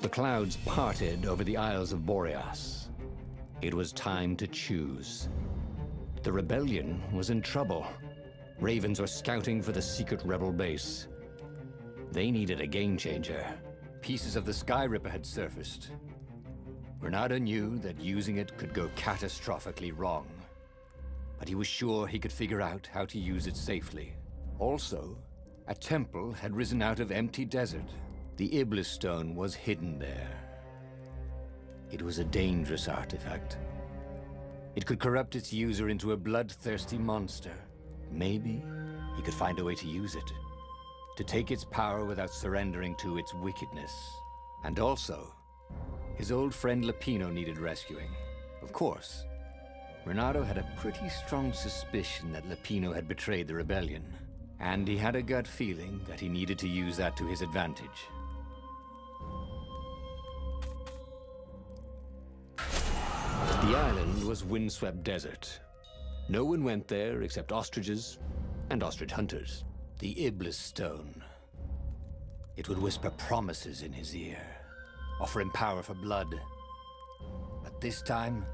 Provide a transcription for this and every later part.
The clouds parted over the Isles of Boreas. It was time to choose. The rebellion was in trouble. Ravens were scouting for the secret rebel base. They needed a game changer. Pieces of the Sky Ripper had surfaced. Renato knew that using it could go catastrophically wrong, but he was sure he could figure out how to use it safely. Also, a temple had risen out of empty desert. The Iblis Stone was hidden there. It was a dangerous artifact. It could corrupt its user into a bloodthirsty monster. Maybe he could find a way to use it, to take its power without surrendering to its wickedness. And also, his old friend Lapino needed rescuing. Of course, Renato had a pretty strong suspicion that Lapino had betrayed the rebellion, and he had a gut feeling that he needed to use that to his advantage. The island was windswept desert. No one went there except ostriches and ostrich hunters. The Iblis Stone. It would whisper promises in his ear, offer him power for blood. But this time,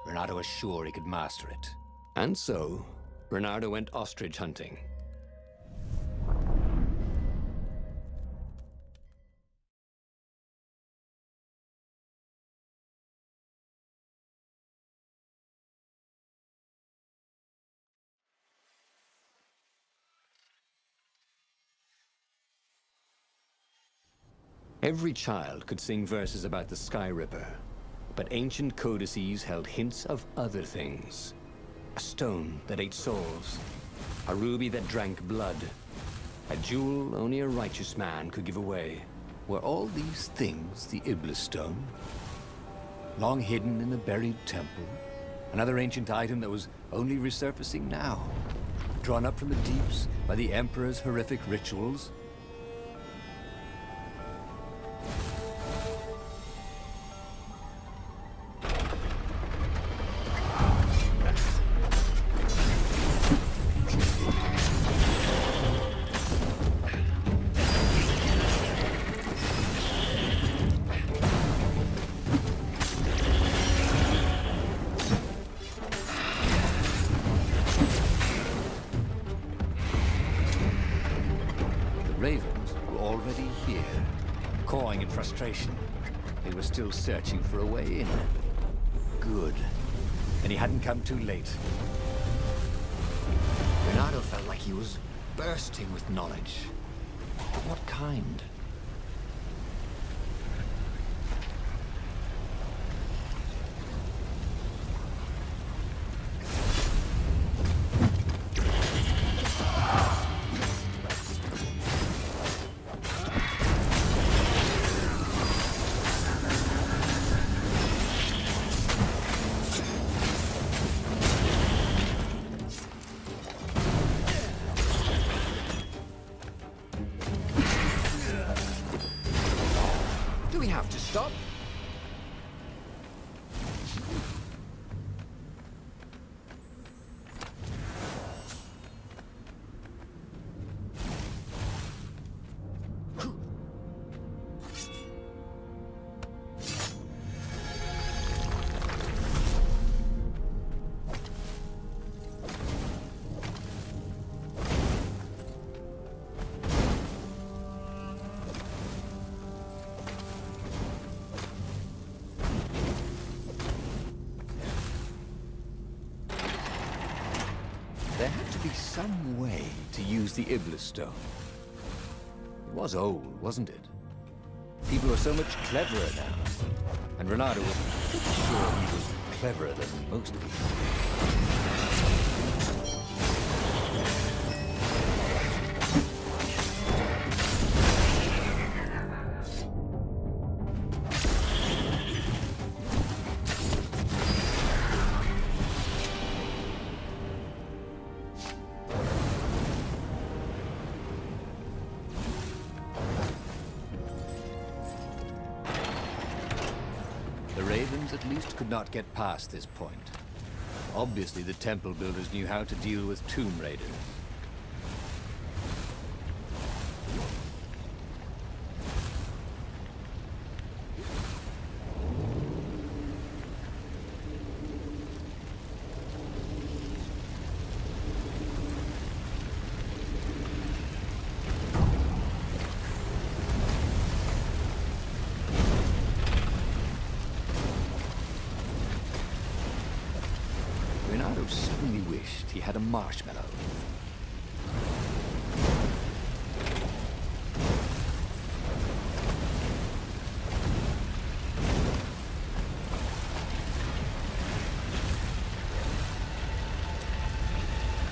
Renato was sure he could master it. And so, Renato went ostrich hunting. Every child could sing verses about the Sky Ripper, but ancient codices held hints of other things. A stone that ate souls, a ruby that drank blood, a jewel only a righteous man could give away. Were all these things the Iblis Stone? Long hidden in a buried temple? Another ancient item that was only resurfacing now? Drawn up from the deeps by the Emperor's horrific rituals? They were still searching for a way in. Good. And he hadn't come too late. Renato felt like he was bursting with knowledge. But what kind? There had to be some way to use the Iblis Stone. It was old, wasn't it? People were so much cleverer now. And Renato was pretty sure he was cleverer than most people. At least could not get past this point. Obviously, the temple builders knew how to deal with tomb raiders. he had a marshmallow.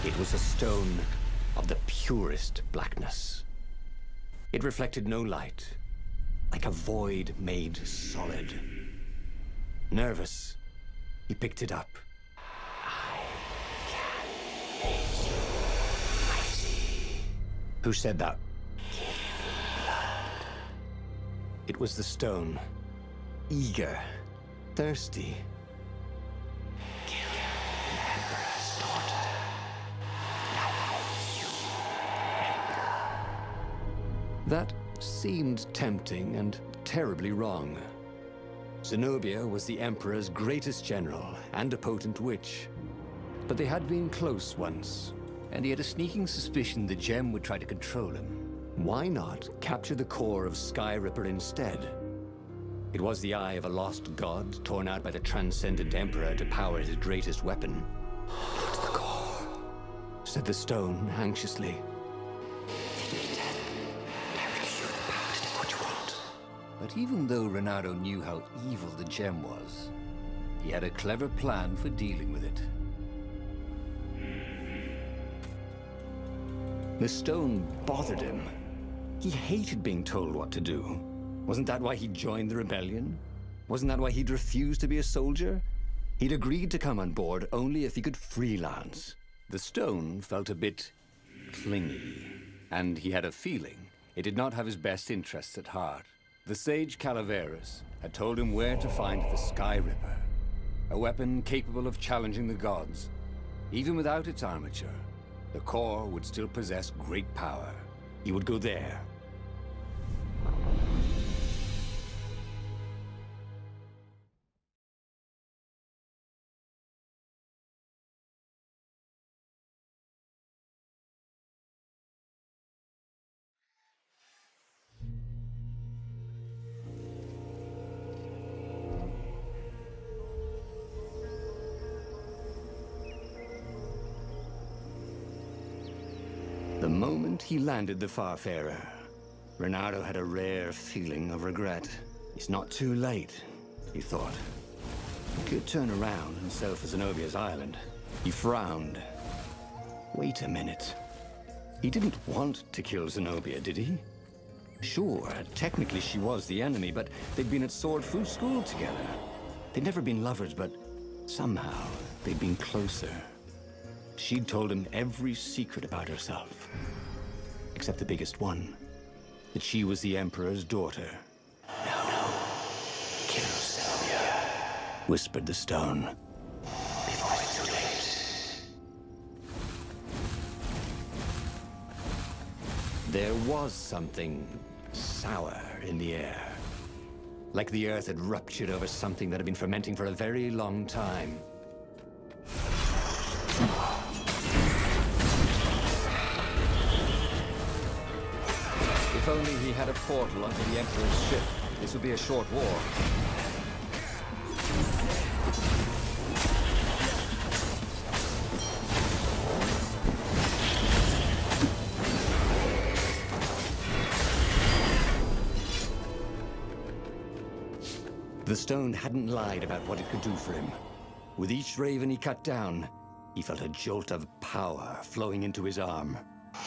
It was a stone of the purest blackness. It reflected no light, like a void made solid. Nervous, he picked it up. I can make you mighty. Who said that? Give me blood. It was the stone. Eager, thirsty. Kill the Emperor's daughter. That seemed tempting and terribly wrong. Zenobia was the Emperor's greatest general and a potent witch. But they had been close once. And he had a sneaking suspicion the gem would try to control him. Why not capture the core of Sky Ripper instead? It was the eye of a lost god torn out by the transcendent Emperor to power his greatest weapon. "Not the core," said the stone anxiously. But even though Renato knew how evil the gem was, he had a clever plan for dealing with it. The stone bothered him. He hated being told what to do. Wasn't that why he joined the rebellion? Wasn't that why he'd refused to be a soldier? He'd agreed to come on board only if he could freelance. The stone felt a bit clingy, and he had a feeling it did not have his best interests at heart. The sage Calaveras had told him where to find the Sky Ripper, a weapon capable of challenging the gods. Even without its armature, the core would still possess great power. He would go there. The moment he landed the Farfarer, Renato had a rare feeling of regret. It's not too late, he thought. He could turn around and sail for Zenobia's island. He frowned. Wait a minute. He didn't want to kill Zenobia, did he? Sure, technically she was the enemy, but they'd been at Sword Food School together. They'd never been lovers, but somehow they'd been closer. She'd told him every secret about herself, except the biggest one, that she was the Emperor's daughter. No, kill Zenobia, whispered the stone, before it's too late. There was something sour in the air, like the earth had ruptured over something that had been fermenting for a very long time. If only he had a portal onto the Emperor's ship, this would be a short war. The stone hadn't lied about what it could do for him. With each raven he cut down, he felt a jolt of power flowing into his arm.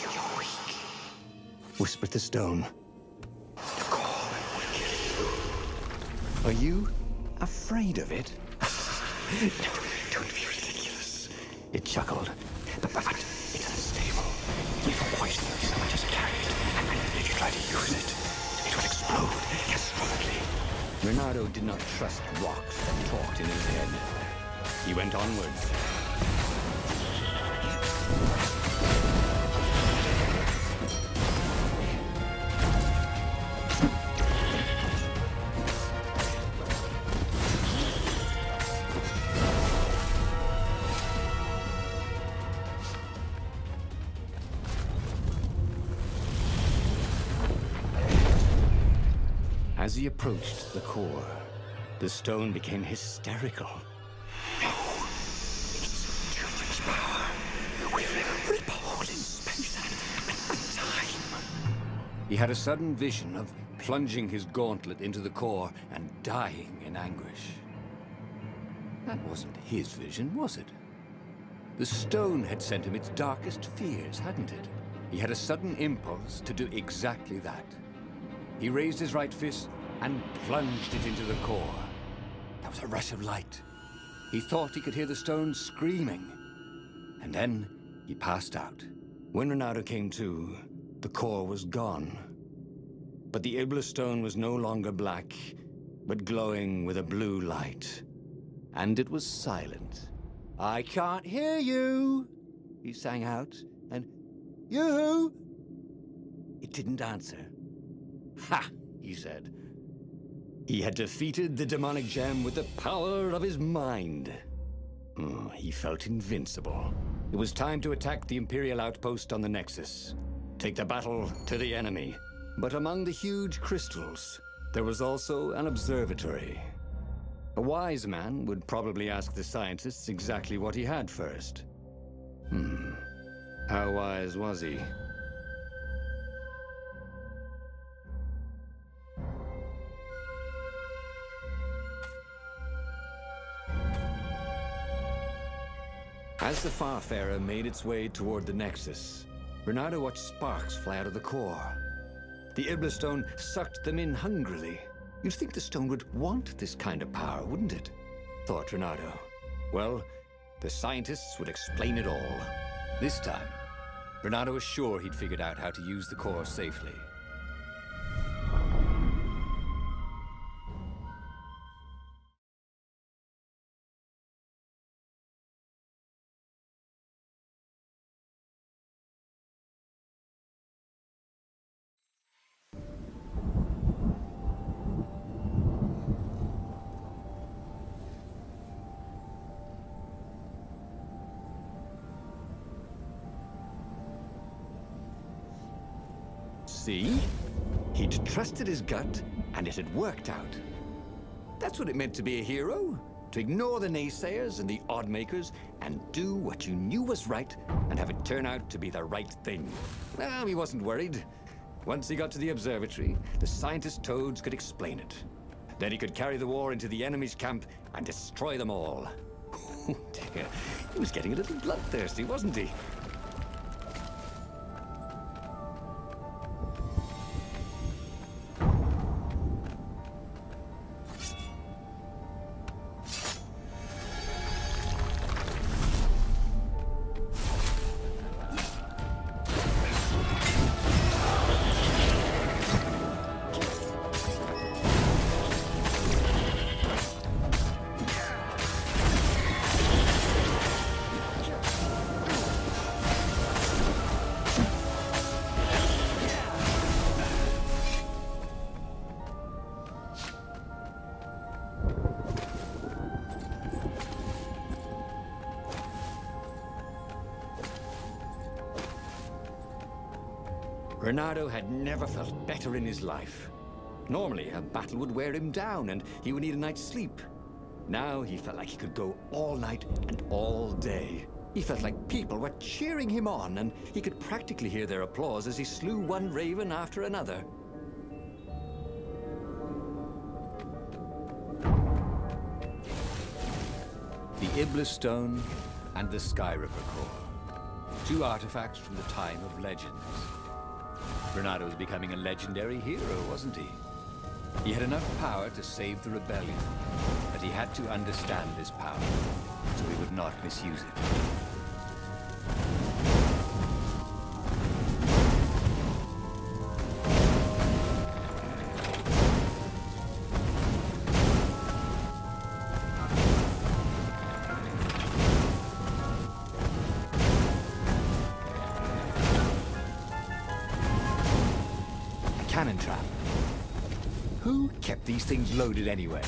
"You're weak," whispered the stone. "The core will kill you." "Are you afraid of it?" "No, don't be ridiculous," it chuckled. But it's unstable. If a poison so much as carry it, and if you try to use it, it will explode catastrophically. Renato did not trust rocks that talked in his head. He went onwards. As he approached the core, the stone became hysterical. "No, it's too much power. was in space at time. He had a sudden vision of plunging his gauntlet into the core and dying in anguish. That wasn't his vision, was it? The stone had sent him its darkest fears, hadn't it? He had a sudden impulse to do exactly that. He raised his right fist and plunged it into the core. There was a rush of light. He thought he could hear the stone screaming. And then he passed out. When Renato came to, the core was gone. But the Iblis Stone was no longer black, but glowing with a blue light. And it was silent. "I can't hear you," he sang out, and "You?" It didn't answer. "Ha!" he said. He had defeated the demonic gem with the power of his mind. He felt invincible. It was time to attack the Imperial outpost on the Nexus. Take the battle to the enemy. But among the huge crystals, there was also an observatory. A wise man would probably ask the scientists exactly what he had first. How wise was he? As the Farfarer made its way toward the Nexus, Renato watched sparks fly out of the core. The Iblis Stone sucked them in hungrily. You'd think the stone would want this kind of power, wouldn't it? Thought Renato. Well, the scientists would explain it all. This time, Renato was sure he'd figured out how to use the core safely. See? He'd trusted his gut, and it had worked out. That's what it meant to be a hero. To ignore the naysayers and the odd-makers, and do what you knew was right, and have it turn out to be the right thing. Well, he wasn't worried. Once he got to the observatory, the scientist toads could explain it. Then he could carry the war into the enemy's camp and destroy them all. Oh dear, he was getting a little bloodthirsty, wasn't he? Renato had never felt better in his life. Normally, a battle would wear him down and he would need a night's sleep. Now he felt like he could go all night and all day. He felt like people were cheering him on, and he could practically hear their applause as he slew one raven after another. The Iblis Stone and the Sky Ripper Core. Two artifacts from the time of legends. Renato was becoming a legendary hero, wasn't he? He had enough power to save the rebellion, but he had to understand this power, so he would not misuse it. Cannon trap. Who kept these things loaded anyway?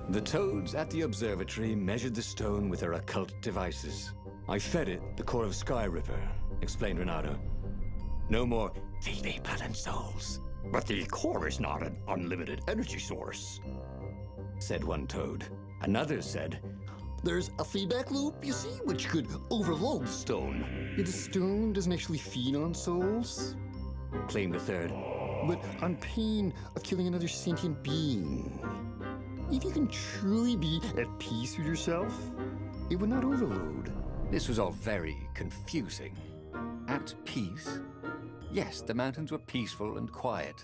The toads at the observatory measured the stone with their occult devices. I fed it the core of Sky Ripper, explained Renato. No more filthy blood and souls. But the core is not an unlimited energy source, said one toad. Another said, there's a feedback loop, you see, which could overload the stone. The stone doesn't actually feed on souls, claimed a third, but on pain of killing another sentient being. If you can truly be at peace with yourself, it would not overload. This was all very confusing. At peace? Yes, the mountains were peaceful and quiet,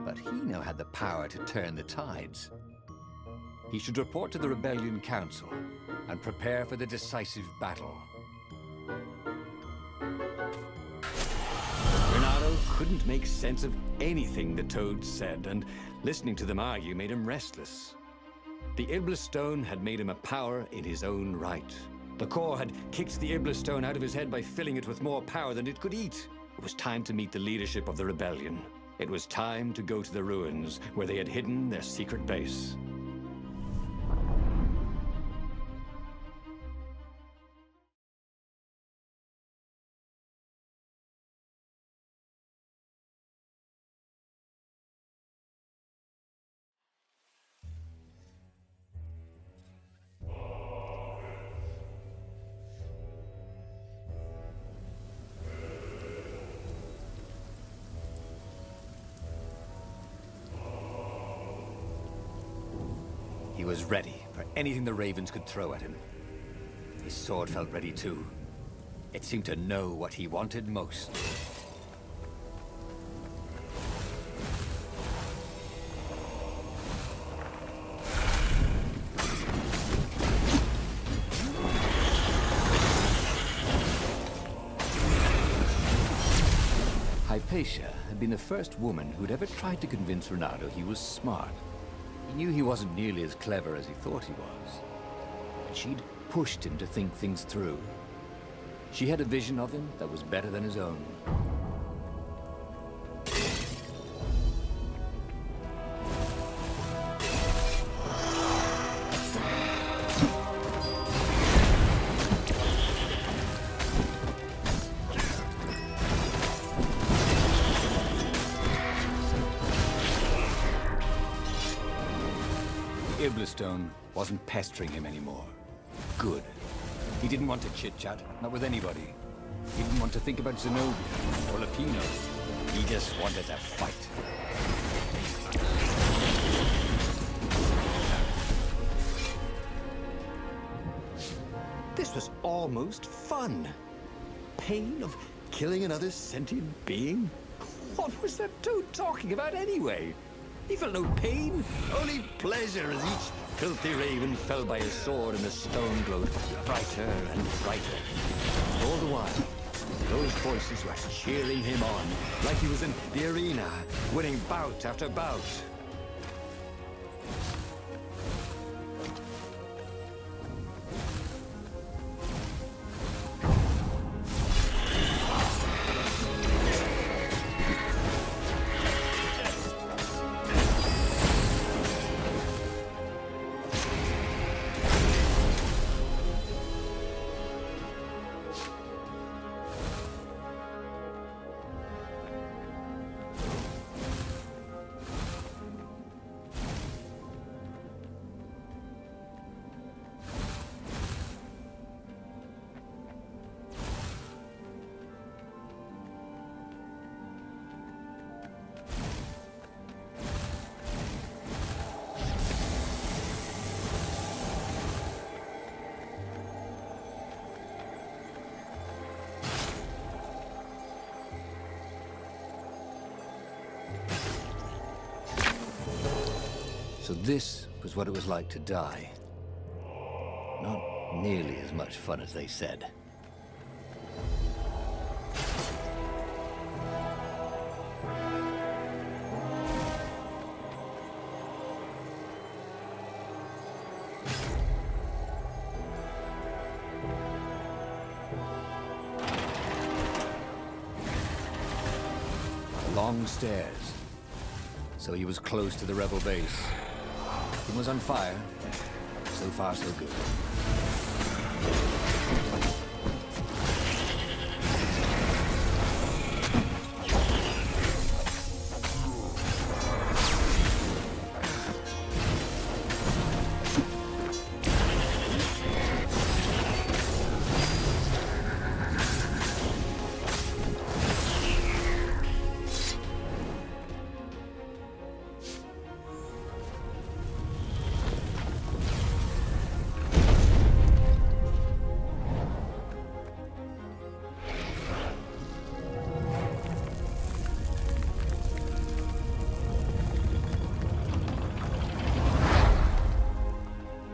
but he now had the power to turn the tides. He should report to the Rebellion Council and prepare for the decisive battle. Renato couldn't make sense of anything the toads said, and listening to them argue made him restless. The Iblis Stone had made him a power in his own right. The core had kicked the Iblis Stone out of his head by filling it with more power than it could eat. It was time to meet the leadership of the rebellion. It was time to go to the ruins where they had hidden their secret base. He was ready for anything the ravens could throw at him. His sword felt ready too. It seemed to know what he wanted most. Hypatia had been the first woman who'd ever tried to convince Renato he was smart. He knew he wasn't nearly as clever as he thought he was, but she'd pushed him to think things through. She had a vision of him that was better than his own. Iblis Stone wasn't pestering him anymore. Good. He didn't want to chit-chat, not with anybody. He didn't want to think about Zenobia or Lapino. He just wanted to fight. This was almost fun. Pain of killing another sentient being? What was that dude talking about anyway? He felt no pain, only pleasure as each filthy raven fell by his sword and the stone glowed brighter and brighter. All the while, those voices were cheering him on, like he was in the arena, winning bout after bout. So this was what it was like to die. Not nearly as much fun as they said. Long stairs. So he was close to the rebel base. It was on fire, So far, so good.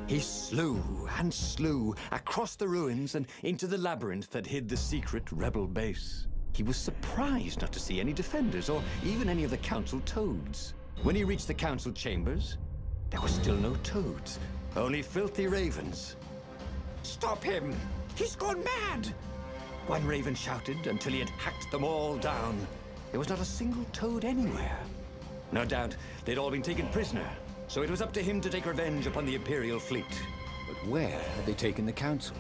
He slew and slew across the ruins and into the labyrinth that hid the secret rebel base. He was surprised not to see any defenders or even any of the council toads. When he reached the council chambers, there were still no toads, only filthy ravens. "Stop him! He's gone mad!" one raven shouted until he had hacked them all down. There was not a single toad anywhere. No doubt they'd all been taken prisoner, so it was up to him to take revenge upon the Imperial Fleet. But where had they taken the council?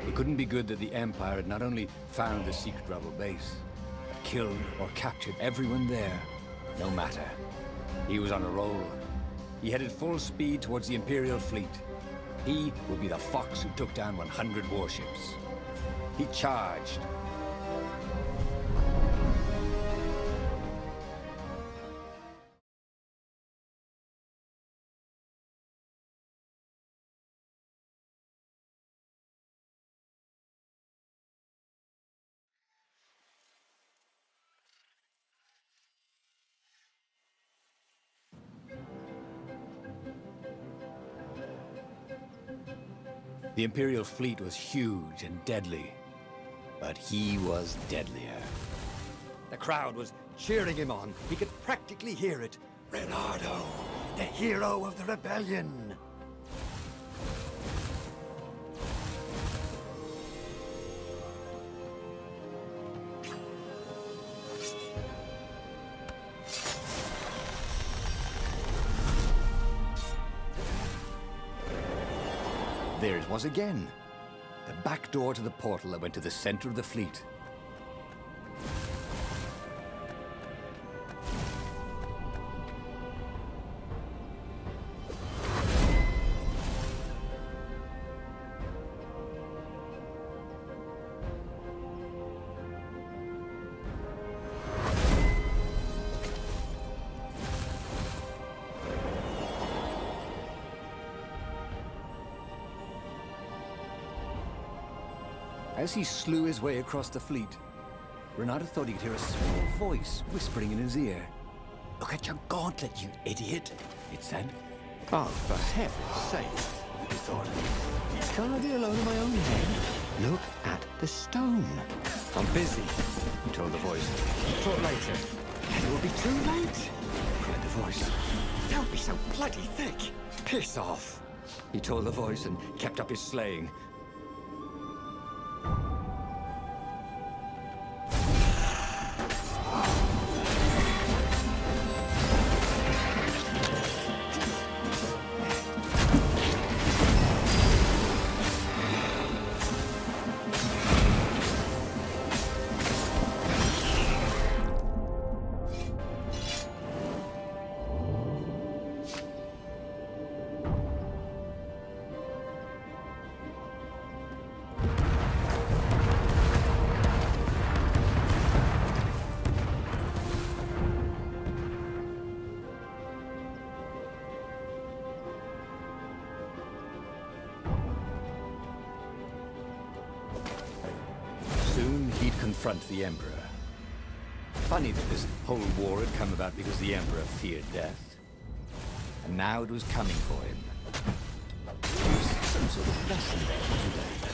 It couldn't be good that the Empire had not only found the secret rebel base, but killed or captured everyone there. No matter. He was on a roll. He headed full speed towards the Imperial Fleet. He would be the fox who took down 100 warships. He charged. The Imperial Fleet was huge and deadly, but he was deadlier. The crowd was cheering him on. He could practically hear it. "Renardo, the hero of the rebellion!" There it was again. The back door to the portal that went to the center of the fleet. As he slew his way across the fleet, Renardo thought he could hear a small voice whispering in his ear. "Look at your gauntlet, you idiot," it said. "Oh, for heaven's sake," he thought. "Can't I be alone in my own head? Look at the stone." "I'm busy," he told the voice. "Talk later." "It will be too late," cried the voice. "Don't be so bloody thick." "Piss off," he told the voice and kept up his slaying. Soon he'd confront the Emperor. Funny that this whole war had come about because the Emperor feared death. And now it was coming for him. There was some sort of lesson there, wasn't there?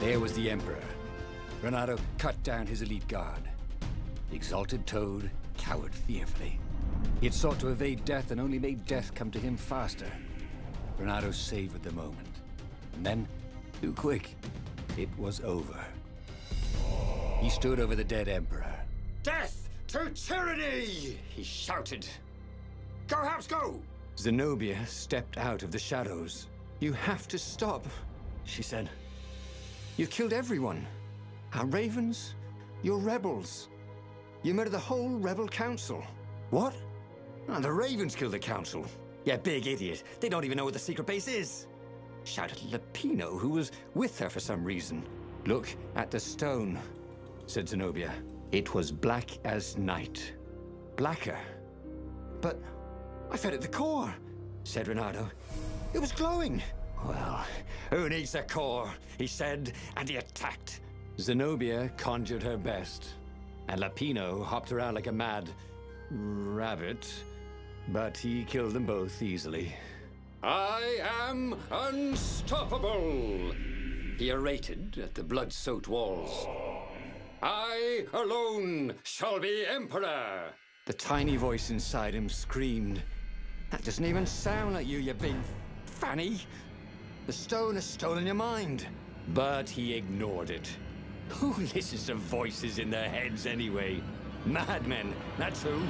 There was the Emperor. Renato cut down his elite guard. The exalted Toad cowered fearfully. He had sought to evade death and only made death come to him faster. Renato savored the moment. And then, too quick, it was over. He stood over the dead Emperor. Death to tyranny! He shouted. Go, House, go! Zenobia stepped out of the shadows. You have to stop, she said. You've killed everyone. Our ravens, your rebels. You murdered the whole rebel council. What? Oh, the ravens killed the council. You big idiot. They don't even know what the secret base is. Shouted Lapino, who was with her for some reason. Look at the stone, said Zenobia. It was black as night. Blacker. But I fed it the core, said Renato. It was glowing. Well, who needs a core? He said, and he attacked. Zenobia conjured her best, and Lapino hopped around like a mad rabbit, but he killed them both easily. I am unstoppable, he orated at the blood-soaked walls. I alone shall be emperor. The tiny voice inside him screamed, that doesn't even sound like you, you big fanny. The stone has stolen your mind. But he ignored it. Who listens to voices in their heads anyway? Madmen, that's who.